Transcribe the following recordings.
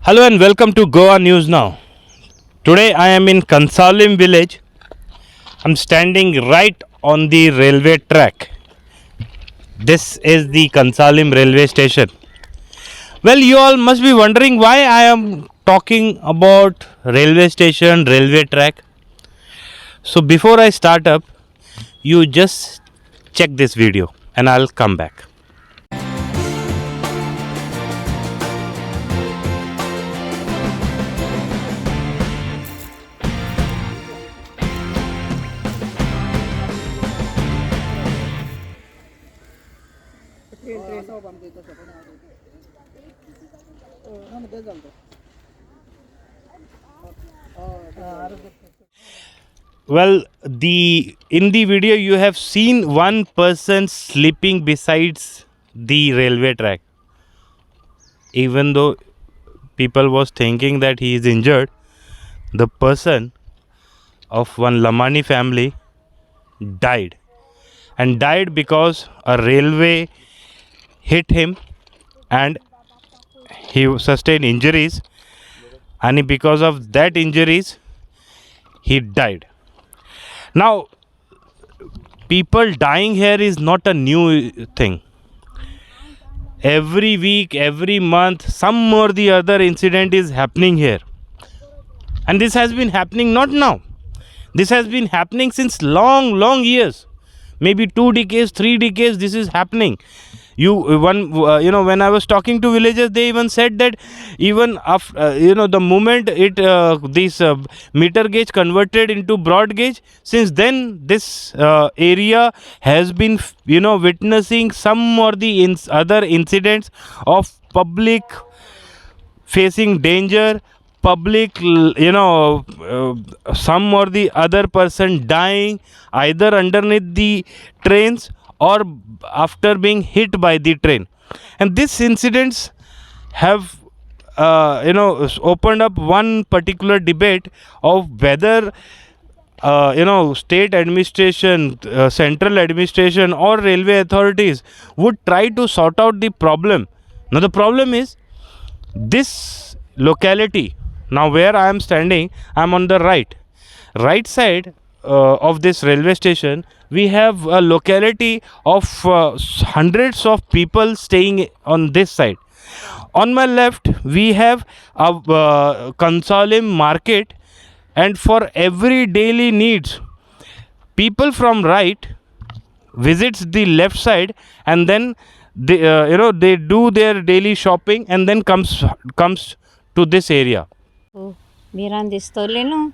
Hello and welcome to Goa News Now. Today I am in Cansaulim village. I'm standing right on the railway track. This is the Cansaulim Railway Station. Well, you all must be wondering why I am talking about railway station, railway track. So before I start up, you just check this video and I'll come back. Well, in the video you have seen one person sleeping besides the railway track. Even though people was thinking that he is injured, the person of one Lamani family died, and died because a railway hit him and he sustained injuries, and because of that injuries he died. Now, people dying here is not a new thing. Every week, every month, some or the other incident is happening here. And this has been happening not now. This has been happening since long years. Maybe 2 decades, 3 decades this is happening. When I was talking to villagers, they even said that even after, the moment this meter gauge converted into broad gauge, since then this area has been witnessing some or the other incidents of public facing danger, public some or the other person dying either underneath the trains or after being hit by the train. And these incidents have opened up one particular debate of whether state administration, central administration or railway authorities would try to sort out the problem. Now the problem is this locality. Now where I am standing, I am on the right side of this railway station. We have a locality of hundreds of people staying on this side. On my left we have a Cansaulim market, and for every daily needs people from right visits the left side, and then they do their daily shopping and then comes to this area. बिरान दिसतली न्हू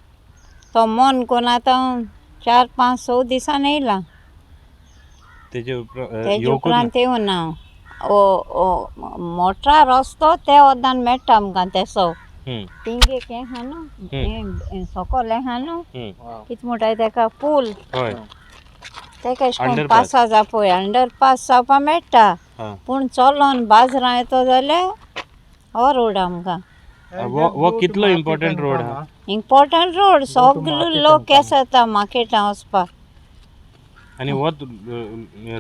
तो मन कोण आतां 4-5 दिसान येयला तेजे उपरांत येवन ना मोठा रस्तो ते वदान मेळटा आमकां तेसो थिंग एक हें आहा न्हू सकयल हें आहा न्हू कितें म्हणटाय तेका पूल तेका अशें करून पासा जा पळय अंडरपास जावपा मेळटा पूण चलोन बाजरां येतो जाल्यार हो रोड आमकां वो कितलो इम्पॉर्टंट रोड हा? इम्पॉर्टंट रोड सगळे लोक केस येता मार्केटां वचपाक. आनी हो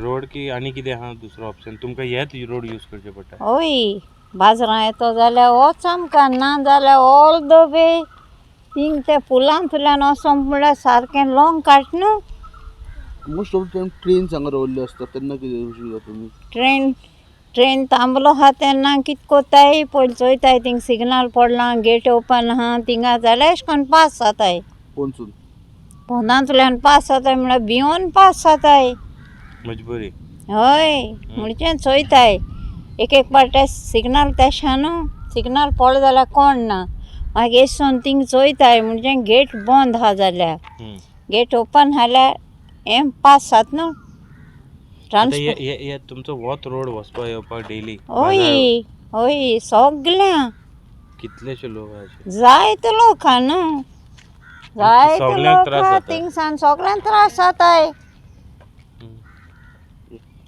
रोड की आनी कितें आहा दुसरो ऑप्शन? तुमकां हेच रोड यूज करचे पडटा? हय, बाजरां येतो जाल्यार होच आमकां, ना जाल्यार ऑल द वे थिंग ते पुलांतल्यान वचोंक म्हळ्यार सारकें लॉंग काट न्हू. मोस्ट ऑफ टायम ट्रेन हांगा रावल्ले आसता तेन्ना कितें तुमी? ट्रेन थांबलो आहा तेन्ना कितें कोत्ताय पयलीं चोयताय थिंग सिग्नल पडलां गेट ओपन आहा थिंगा जाल्यार अशें करून पास जाताय. पोनसून फोनांतल्यान पास जाताय म्हळ्यार भिवून पास जाताय. मजबुरी हय म्हणचें चोयताय एक पाटे सिग्नल तेशा न्हू सिग्नल पडलो जाल्यार कोण ना मागीर एसून थिंग चोयताय म्हणचें गेट बंद आहा जाल्यार गेट ओपन जाल्यार हें पास जाता न्हू. तुमचो वोत रोड वचपाक येवपाक डेली? हय सगळ्यां कितलेशे लोक जायते लोक आहा न्हू जायते लोक आहा थिंगसान सगळ्यांक त्रास जाताय.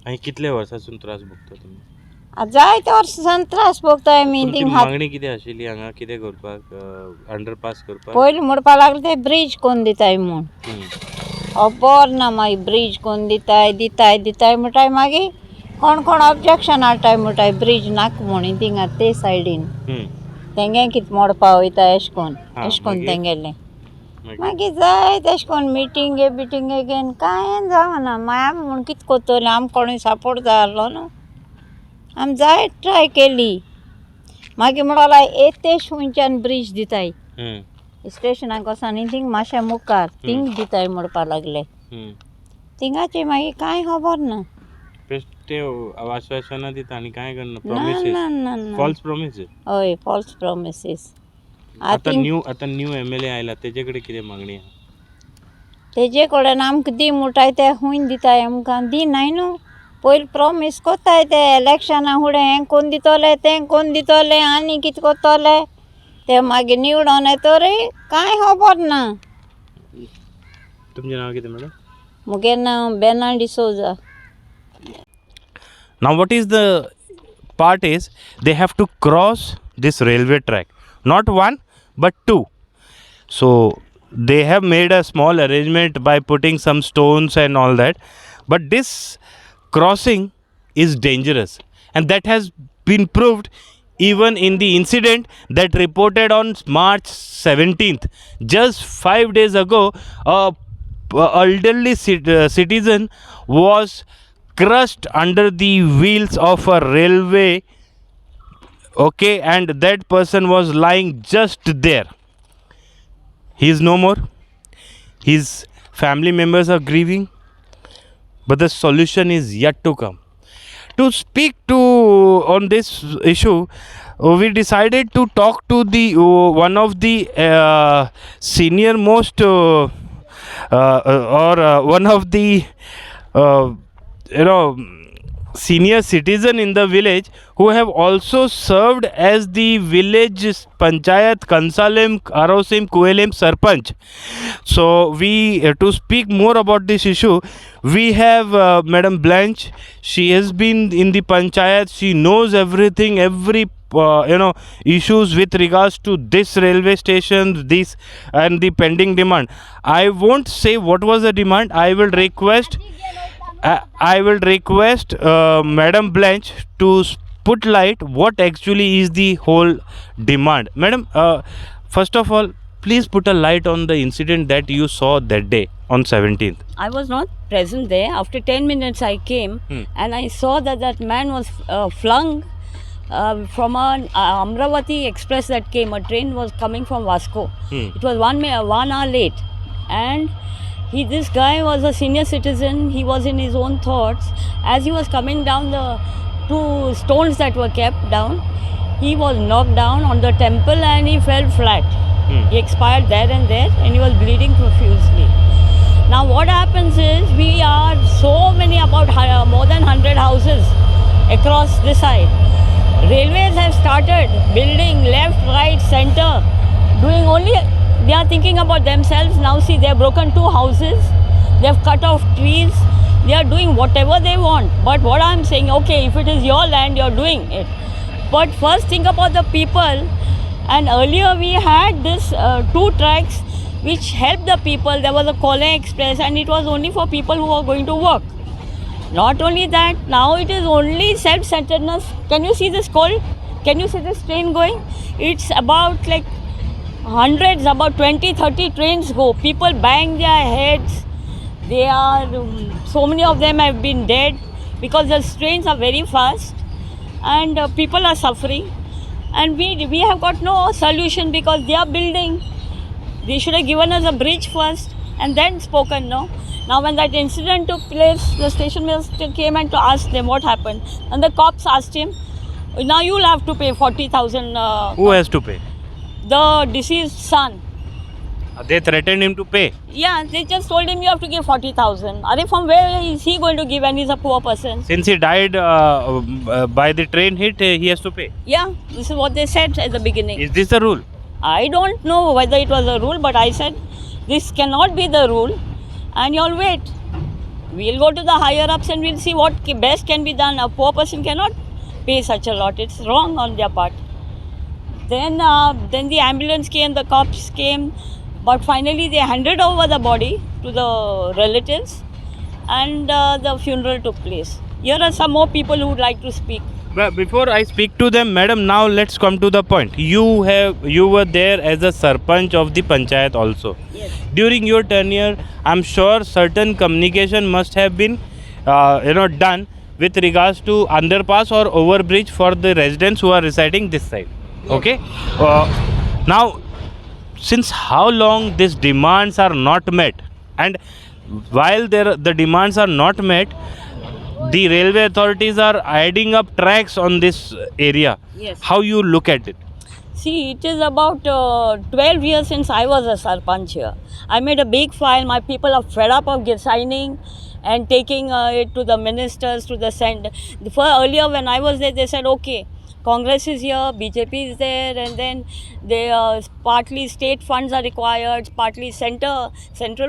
आनी कितले वर्सांसून त्रास भोगता तुमी? जायते वर्सांसून त्रास भोगताय आमी. मागणी कितें आशिल्ली हांगा कितें करपाक? अंडरपास करपाक? पयलीं म्हणपाक लागले ते ब्रिज कोन्न दिताय म्हूण खबर ना मागीर ब्रिज कोन्न दिताय म्हणटाय मागीर कोण ऑब्जेक्शन हाडटाय म्हणटाय ब्रिज नाका म्हूण थिंगा ते सायडीन तेंगे कित मोडपा वयता एश कोन मागीर? तेंगेलें मागीर जाय तेश कोन मिटिंगे घेवन कांय जावना मागीर आमी म्हूण कितें कोत्तोली आम कोणूय सपोर्ट जाय आसलो न्हू आमी जाय ट्राय केली मागीर म्हणोला एतेश हुंयच्यान ब्रिज दिताय स्टेशनाक वोसोन आनी थिंग मातशें मुखार थिंग दिताय म्हणपा लागले थिंगाचे मागीर कांय खबर ना ते आश्वासनां दिता आनी कांय करना ना प्रॉमिसीस ना ना ना फॉल्स प्रॉमिसीस हय फॉल्स प्रॉमिसीस आतां न्यू MLA आयला तेजे कडेन कितें मागणी आहा तेजे कडेन आमकां दी म्हणटाय ते खूंय दिताय आमकां दिनाय न्हू पयलीं प्रॉमीस कोत्ताय ते इलेक्शना फुडें हें कोण दितोले तें कोण दितोले आनी कितें कोत्तोले ते मागीर निवडून येतोरी कांय खबर ना तुमचें नांव कितें मॅडम मुगे नांव बेना D'Souza Now what is the part is they have to cross this railway track, not one but two. So they have made a small arrangement by putting some stones and all that, but this crossing is dangerous and that has been proved even in the incident that reported on March 17th. Just 5 days ago, a elderly citizen was crushed under the wheels of a railway, okay, and that person was lying just there. He is no more. His family members are grieving, but the solution is yet to come. To speak to on this issue, we decided to talk to the one of the senior most one of the senior citizen in the village who have also served as the village panchayat Cansaulim Railway Sarpanch. So we to speak more about this issue, we have Madam Blanche. She has been in the panchayat, she knows everything, every issues with regards to this railway station, this and the pending demand. I won't say what was the demand. I will request Madam Blanche to put light what actually is the whole demand. Madam, first of all, please put a light on the incident that you saw that day on 17th. I was not present there. After 10 minutes I came and I saw that man was flung from an Amravati express that came. A train was coming from Vasco. It was 1 hour late, and this guy was a senior citizen. He was in his own thoughts. As he was coming down the 2 stones that were kept down, he was knocked down on the temple and he fell flat. He expired there and there, and he was bleeding profusely. Now what happens is, we are so many, about more than 100 houses across this side. Railways have started building left, right, center, doing only, they are thinking about themselves. Now see, they have broken 2 houses, they have cut off trees, they are doing whatever they want. But what I am saying, okay, if it is your land, you are doing it. But first think about the people. And earlier we had this 2 tracks which helped the people. There was a Cansaulim Express, and it was only for people who are going to work. Not only that, now it is only self-centeredness. Can you see this cold? Can you see this train going? It's about like hundreds, about 20-30 trains go. People bang their heads. They are, so many of them have been dead because the trains are very fast, and people are suffering. And we have got no solution because they are building. They should have given us a bridge first and then spoken, no? Now when that incident took place, the station master came and to ask them what happened. And the cops asked him, now you will have to pay 40,000. Who has to pay? The deceased son. They threatened him to pay. Yeah, they just told him you have to give 40,000. Are from where is he going to give when he's a poor person? Since he died by the train hit, he has to pay. Yeah, this is what they said at the beginning. Is this the rule? I don't know whether it was a rule, but I said this cannot be the rule, and you'll wait. We'll go to the higher ups and we'll see what best can be done. A poor person cannot pay such a lot. It's wrong on their part. Then the ambulance came, the cops came, but finally they handed over the body to the relatives, and the funeral took place. Here are some more people who would like to speak. But before I speak to them, madam, now let's come to the point. You were there as a sarpanch of the panchayat also. Yes. During your tenure, I'm sure certain communication must have been, done with regards to underpass or overbridge for the residents who are residing this side. Okay. Now, since how long these demands are not met, and while the demands are not met, the railway authorities are adding up tracks on this area. Yes. How you look at it? See, it is about 12 years since I was a sarpanch here. I made a big file. My people are fed up of signing and taking it to the ministers, to the center. Earlier when I was there, they said, okay, Congress is here, BJP is there, and then they partly state funds are required, partly central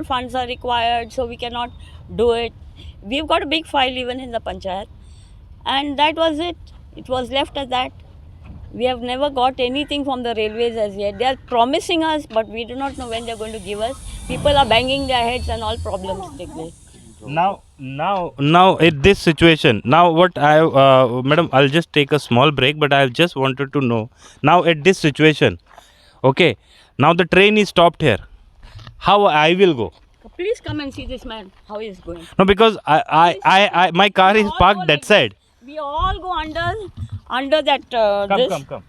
funds are required, so we cannot do it. We've got a big file even in the panchayat, and that was it. It was left at that. We have never got anything from the railways as yet. They are promising us, but we do not know when they are going to give us. People are banging their heads and all problems take place. Now, in this situation, now what madam, I'll just take a small break, but I just wanted to know. Now, at this situation, okay, now the train is stopped here. How I will go? Please come and see this man, how he is going. No, because I my car is parked that side. We all go under that. Come.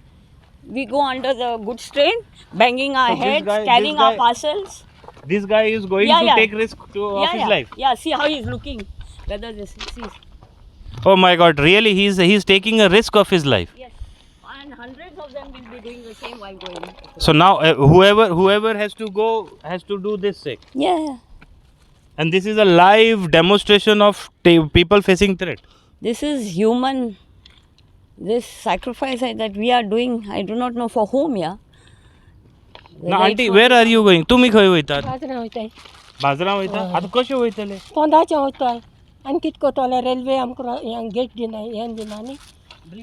We go under the goods train, banging our So this heads, guy- carrying this our guy- parcels. This guy is going Yeah, to yeah. take risk of his life. Yeah, see how he's looking. Whether this see. Oh my God! Really, he's taking a risk of his life. Yes. And hundreds of them will be doing the same while going. So now, whoever has to go has to do this thing. Yeah. And this is a live demonstration of people facing threat. This is human. This sacrifice that we are doing, I do not know for whom, yeah. Now, auntie, where are you going? तुम्ही खंय वयता? बाजरा वयताय बाजरा वयता? आतां कशें वयतले? पोंदाचें वयताय आनी कितें कोरतले railway आमकां हें गेट दिनाय हें दिना न्ही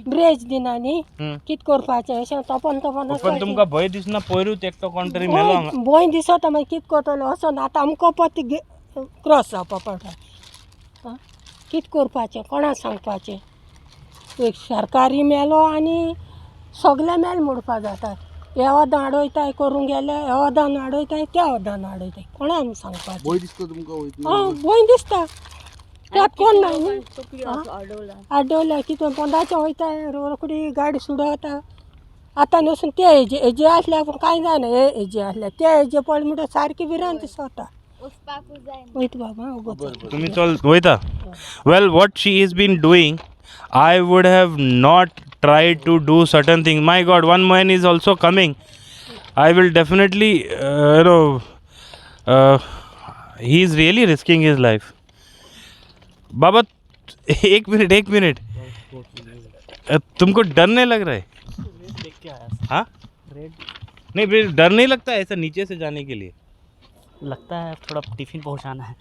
ब्रेज दिना न्ही कितें करपाचें अशें तोपन पण तुमकां भंय दिसना पयरूच एकटो कोण तरी मेलो हांगा? भंय दिसता मागीर कितें कोरतले वचोन आतां आमकां पत्ती क्रॉस जावपा पडटा कितें करपाचें कोणाक सांगपाचें एक सरकारी मेलो आनी सगळे मेल मोडपा जाता हे वदां आडयताय करूंक गेले हे वदां आडयताय त्या वदां आडयताय कोणाक सांगपाचें भंय दिसता तुमकां वयतना भंय दिसता त्यात कोण नाही न्ही आडवल्या कितें पोंदाचें वयताय रोकडी गाडी सुडवता आतां न्हसून ते हेजे आसल्या पूण कांय जायना हे हेजे आसल्या ते हेजे पडले म्हणटा सारकी विरान दिसता वयता बाबा तुम्ही चल वयता? Well, what she has been doing, I would have not tried to do certain things. My God, one man is also coming. I will definitely, he is really risking his life. बाबा, एक minute. तुमको डर नहीं लग रहा है? हाँ? नहीं, डर नहीं लगता है ऐसा नीचे से जाने के लिए? लगता है थोड़ा टिफिन पहुंचाना है.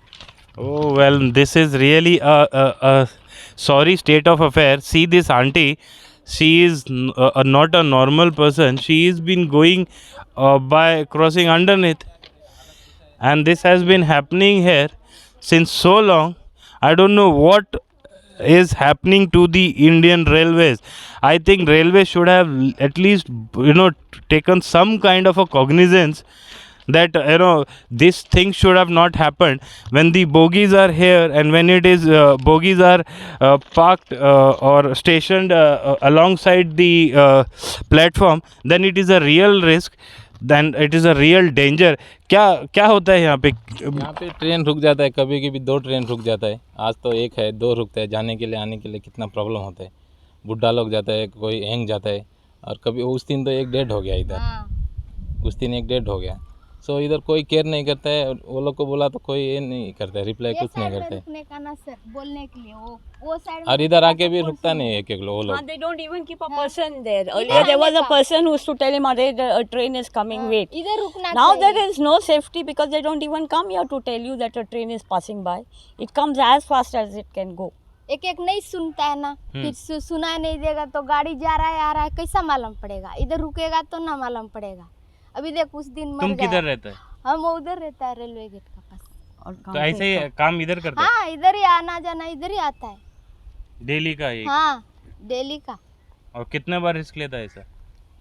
Oh well, this is really a sorry state of affair. See this auntie, she is not a normal person. She has been going by crossing underneath, and this has been happening here since so long. I don't know what is happening to the Indian railways. I think railways should have at least taken some kind of a cognizance that this thing should have not happened. When the bogies are here and when it is bogies are parked or stationed alongside the platform, then it is a real risk, then it is a real danger. क्या होता है यहाँ पे train रुक जाता है, कभी कभी 2 ट्रेन रुक जाता है. आज तो एक है, 2 रुकता है. जाने के लिए आने के लिए कितना प्रॉब्लम होता है. बुढ़ा लोग जाता है, कोई हैंग जाता है. और कभी उस दिन तो एक डेड हो गया इधर. उस दिन एक डेड हो गया. सो इधर कोई केयर नहीं करता है. वो लोग को बोला तो कोई ये नहीं करता है, रिप्लाई कुछ नहीं करते बोलने के लिए वो साइड और इधर आके भी रुकता नहीं एक लोग. वो लोग They don't even keep a person there. Earlier there was a person who used to tell him, a train is coming, wait. इधर रुकना Now there is no safety because they don't even come here to tell you that a train is passing by. It comes as fast as it can go. एक नहीं सुनता है ना, फिर सुनाई नहीं देगा तो गाड़ी जा रहा है आ रहा है कैसा मालूम पड़ेगा. इधर रुकेगा तो ना मालूम पड़ेगा. अभी देख उस दिन मर तुम गया. किधर रहता है? हम उधर रहता है रेलवे गेट का पास. और तो ऐसे ही काम इधर करता है? हाँ इधर ही आना जाना इधर ही आता है. डेली का ये? हाँ डेली का। और कितने बार रिस्क लेता है ऐसा?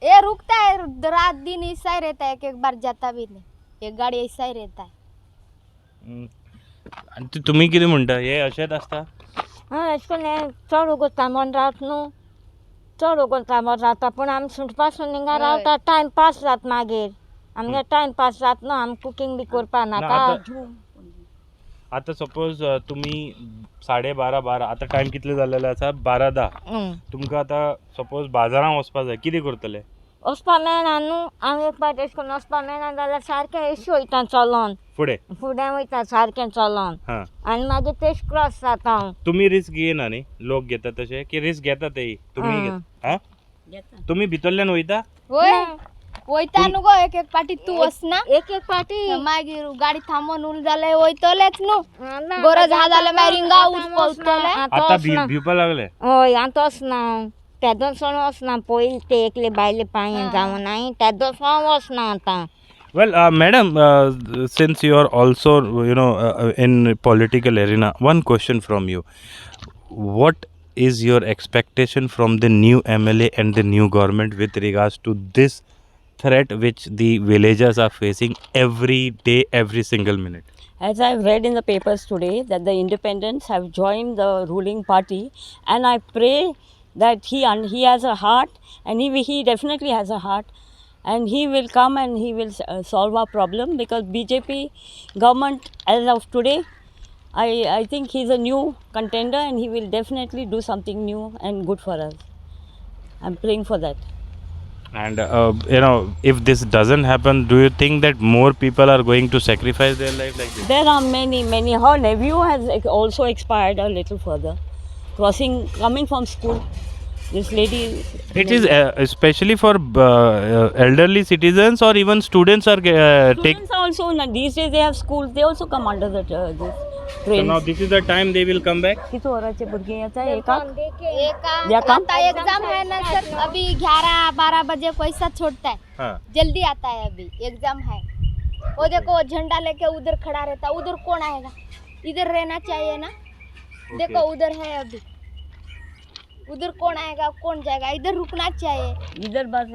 ये रुकता है रात दिन ऐसा ही रहता है, एक बार जाता भी नहीं, एक गाड़ी ऐसा ही रहता है। आणि तुम्ही किती म्हणता हे अशेंच आसता? हय अशें करून हें चड वगत कामार रावता न्हू, चड वगत कामार रावता पूण आमी सुटपासून हिंगा रावता, टायम पास जाता मागीर आमगे टायम पास जाता न्हू, आमी कुकींग बी करपा नाका. आता सपोज तुम्ही 12:30 आता टाइम कितले जाल्लेले आसा? 12:10. तुमकां आता सपोज बाजारांत वचपा जाय, कितें करतले? वचपा मेळना न्हू, हांव एक पाट अशें करून वचपा मेळना जाल्यार सारकें अशें वयता चलोन, फुडें वयता सारकें चलोन आनी मागीर तेश क्रॉस जाता हांव. तुम्ही रिस्क घेयना न्ही, लोक घेता तशे की रिस्क घेता तेय तुम्ही तुम्ही भितरल्यान वयता? होय वयता न्हू गो, एक पाटी तू वचना, एक पाटी मागीर गाडी थांबोवन उल जाल्यार वयतलेच न्हू, गरज हा जाल्यार मागीर हिंगा वचतले. आता भिवपा लागले? हय आतां वचना हांव, तेदो सोण वचना, पयलीं ते एकले बायले पांयान जावं नाय, तेदो सोण वचना आतां. Well, madam, since you are also, in political arena, one question from you. What is your expectation from the new MLA and the new government with regards to this threat which the villagers are facing every day, every single minute? As I've read in the papers today that the independents have joined the ruling party, and I pray that he has a heart, and he definitely has a heart, and he will come and he will solve our problem, because BJP government as of today, I think he's a new contender and he will definitely do something new and good for us. I'm praying for that. And if this doesn't happen, do you think that more people are going to sacrifice their life like this? There are many. Her nephew has also expired a little further, coming from school. This lady. It is especially for elderly citizens, or even students are Students also these days they have schools. They also come under this train. So now this is the time they will come back. किती वराचे भुरगे येता एका आता exam है ना sir, अभी 11-12 बजे पैसा छोड़ता है, जल्दी आता है, अभी एग्जाम है. वो देखो झंडा लेके उधर खड़ा रहता, उधर कौन आएगा? इधर रहना चाहिए ना. देखो उधर है, अभी उधर कौन आएगा कौन जाएगा? इधर रुकना चाहिए. इधर बस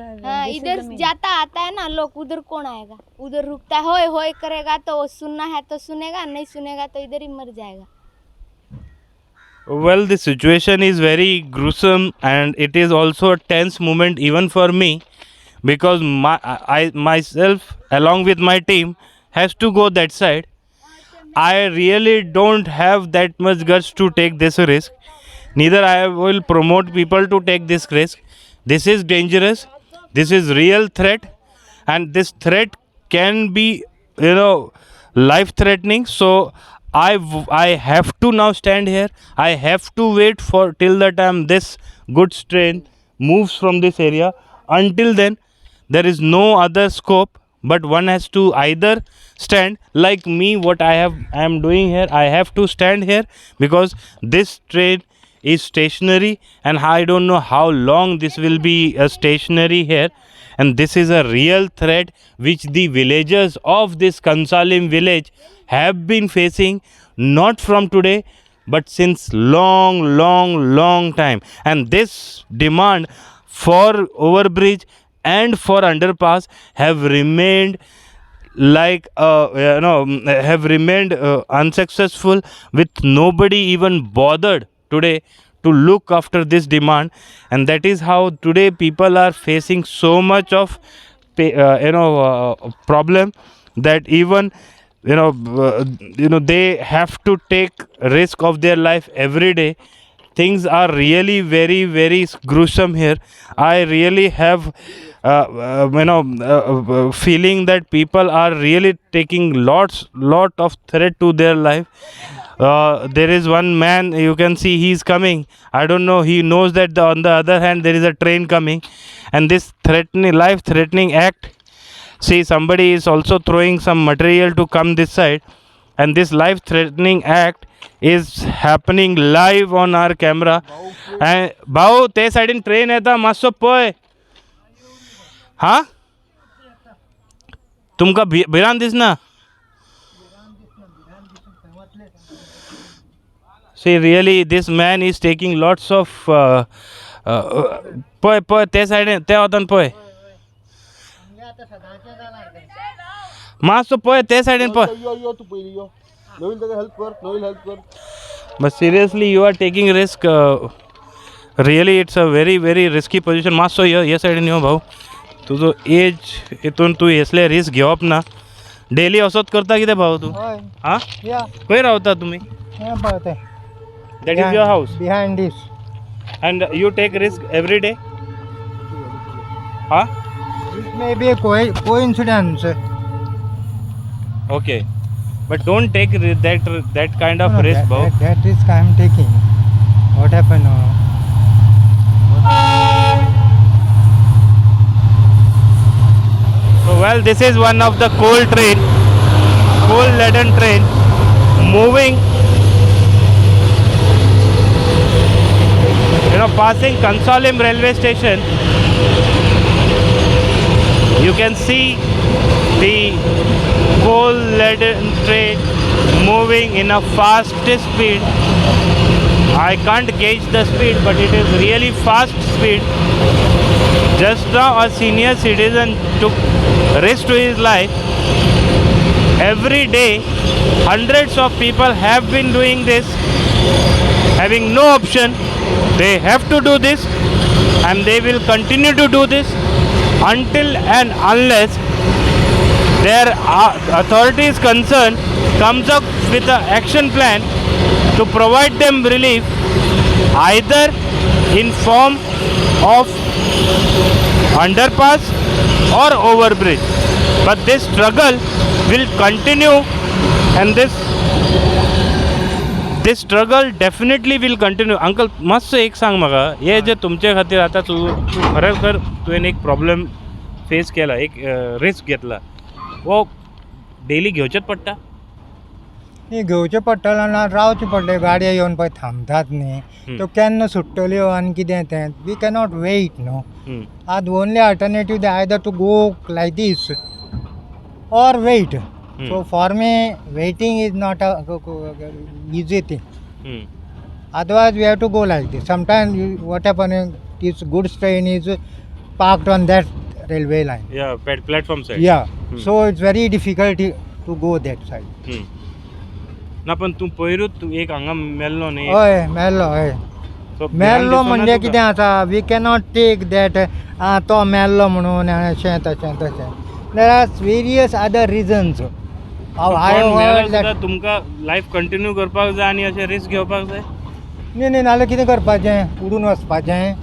इधर जाता आता है ना लोग, उधर कौन आएगा? उधर रुकता है, होय होय करेगा तो सुनना है तो सुनेगा, नहीं सुनेगा तो इधर ही मर जाएगा. Well, the situation is very gruesome, and it is also a tense moment even for me, because I myself along with my team has to go that side. I really don't have that much guts to take this risk. Neither I will promote people to take this risk. This is dangerous. This is real threat, and this threat can be, life threatening. So I have to now stand here. I have to wait for till the time this goods train moves from this area. Until then, there is no other scope, but one has to either stand like me, what I am doing here. I have to stand here because this train is stationary, and I don't know how long this will be stationary here, and this is a real threat which the villagers of this Cansaulim village have been facing, not from today but since long time. And this demand for overbridge and for underpass have remained unsuccessful, with nobody even bothered today to look after this demand. And that is how today people are facing so much of problem, that even they have to take risk of their life every day. Things are really very gruesome here. I really have feeling that people are really taking lot of threat to their life. There is one man, you can see he is coming. I don't know, he knows that on the other hand there is a train coming, and this life threatening act, see, somebody is also throwing some material to come this side, and this life threatening act is happening live on our camera. And भाऊ ते साइडीन train येता, मातसो पळय. हा तुमका भिरांत दिसना? See, really this man is taking lots of पळय पळय ते सायडीन ते वतान पळय मातसो पळय ते सायडीन पळय यो यो तू पयली यो नवीन ताका हेल्प कर नवीन हेल्प कर but seriously you are taking risk really it's a very risky position मातसो यो हे सायडीन यो भाऊ तुजो एज हितून तूं हेसले रिस्क घेवप ना डेली असोच करता कितें भाऊ तूं हां खंय रावता तुमी that is your house behind this and you take risk every day huh may be coincidence okay but don't take that kind of risk bro that risk I am taking. What happened so well this is one of the coal laden train moving passing Cansaulim Railway Station. You can see the coal laden train moving in a fast speed. I can't gauge the speed, but it is really fast speed. Just now a senior citizen took risk to his life. Every day hundreds of people have been doing this, having no option. They have to do this and they will continue to do this until and unless their authorities concerned comes up with an action plan to provide them relief either in form of underpass or overbridge. But this struggle will continue and this struggle definitely will continue. Uncle मस्त एक सांग म्हाका हे जे तुमचे खातीर आतां तूं खरेखर तुवें एक प्रॉब्लेम फेस केला एक रिस्क घेतला वो डेली घेवचेच पडटा घेवचें पडटलें ना रावचें पडलें गाडयो येवन पळय थांबतात न्ही तो केन्ना सुट्टल्यो आनी कितें तें वी कॅनॉट वेट न्हू आत only alternative they either to go like this or wait. So for me, waiting is not a easy thing. Otherwise, we have to go like this. Sometimes what happens, this goods train is parked on that railway line. Yeah, platform side. Yeah. So it's very difficult to go that side. ना पण तू पयरूच तू एक हांगा मेल्लो न्ही हय मेल्लो हय मेल्लो म्हणजे कितें आसा वी कॅनॉट टेक दॅट तो मेल्लो म्हणून अशें तशें तशें there are various other reasons तुमकां लायफ कंटिन्यू करपाक जाय आनी अशें रिस्क घेवपाक जाय न्ही न्ही नाल्यार कितें करपाचें उडून वचपाचें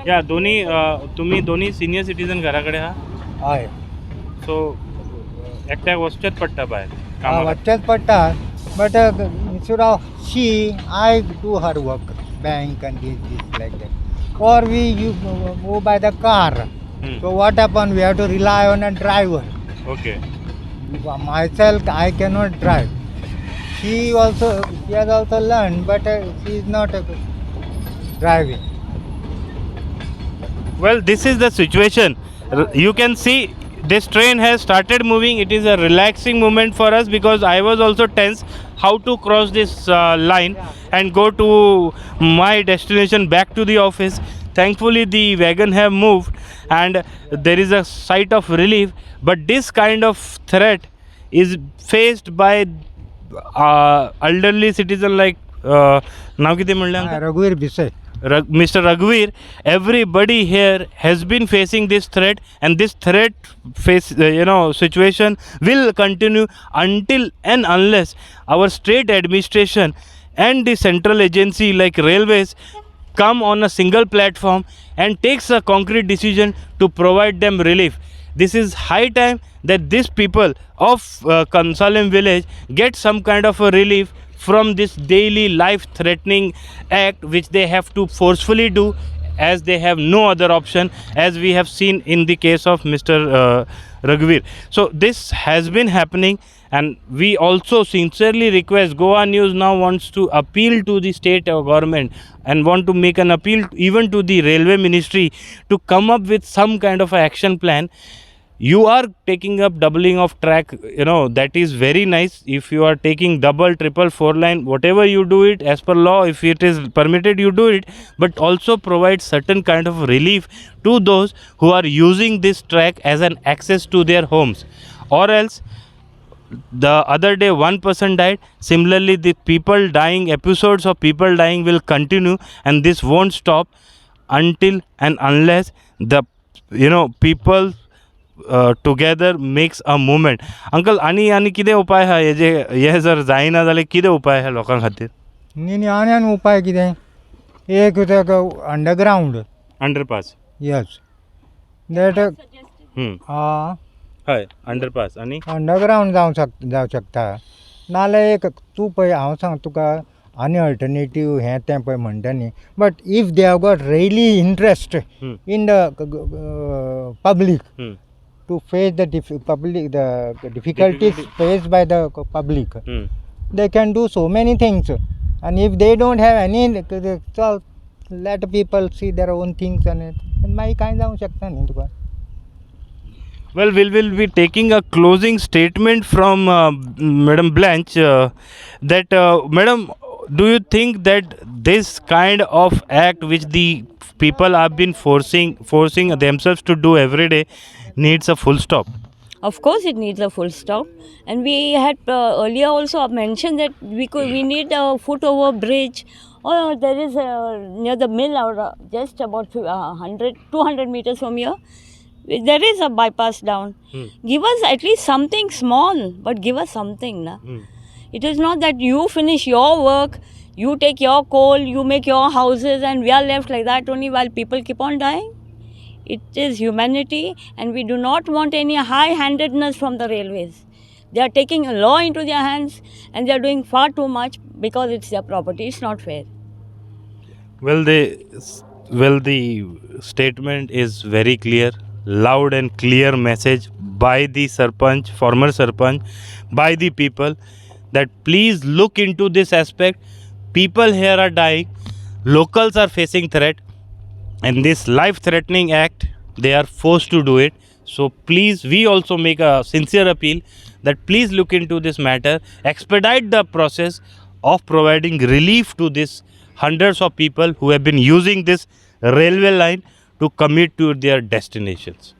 या दोनी तुमी दोनी सिनियर सिटीजन घरा कडेन आहा हय सो एकट्याक वचचेच पडटा भायर वचचेच पडटा but instead of she I do her work bank and this like that or we go by the car. So what happen, we have to rely on a driver. Okay. Myself I cannot drive. She has also learned but she is not driving. Well, this is the situation. You can see this train has started moving. It is a relaxing moment for us because I was also tense how to cross this line and go to my destination back to the office. Thankfully the wagon have moved and there is a sight of relief, but this kind of threat is faced by elderly citizen like नाव कितें म्हणलें रघुवीर Bhise Mr. Raghuveer. Everybody here has been facing this threat, and this threat situation will continue until and unless our state administration and the central agency like railways come on a single platform and takes a concrete decision to provide them relief. This is high time that these people of Cansaulim village get some kind of a relief from this daily life threatening act which they have to forcefully do as they have no other option, as we have seen in the case of Mr. Raghuveer. So this has been happening, and we also sincerely request, Goa News now wants to appeal to the state government and want to make an appeal even to the railway ministry to come up with some kind of action plan. You are taking up doubling of track, that is very nice. If you are taking double, triple, four line, whatever you do it as per law, if it is permitted, you do it, but also provide certain kind of relief to those who are using this track as an access to their homes. Or else, the other day one person died. Similarly, the people dying, episodes of people dying will continue, and this won't stop until and unless the people together makes a movement. Uncle, आणि कितें उपाय आहा हे जर जायना जाल्यार कितें उपाय आहा लोकां खातीर? न्ही आनी उपाय कितें एक अंडरग्राउंड अंडरपास. यस दॅट हय अंडरपास आणि अंडरग्राउंड जावं शकता. नाल्यार एक तूं पळय हांव सांग तुका आनी अल्टरनेटीव हें तें पळय म्हणटा न्ही. But if they have got really interest in the public to face the difficulties faced by the public, they can do so many things. And if they don't have any, so let people see their own things and मागीर कांय जावंक शकता न्ही तुका. Well, we will be taking a closing statement from Madam Blanche. Madam, do you think that this kind of act which the people have been forcing themselves to do every day needs a full stop? Of course, it needs a full stop, and we had earlier also mentioned that we need a foot over bridge, or there is near the mill, or just about 200 meters from here, there is a bypass down. Give us at least something small, but give us something. It is not that you finish your work, you take your coal, you make your houses, and we are left like that only while people keep on dying. It is humanity, and we do not want any high-handedness from the railways. They are taking a law into their hands, and they are doing far too much because it's their property. It's not fair. Well, the statement is very clear, loud and clear message by the Sarpanch, former Sarpanch, by the people, that please look into this aspect. People here are dying, locals are facing threat, and this life-threatening act, they are forced to do it. So please, we also make a sincere appeal that please look into this matter, expedite the process of providing relief to this hundreds of people who have been using this railway line to commute to their destinations.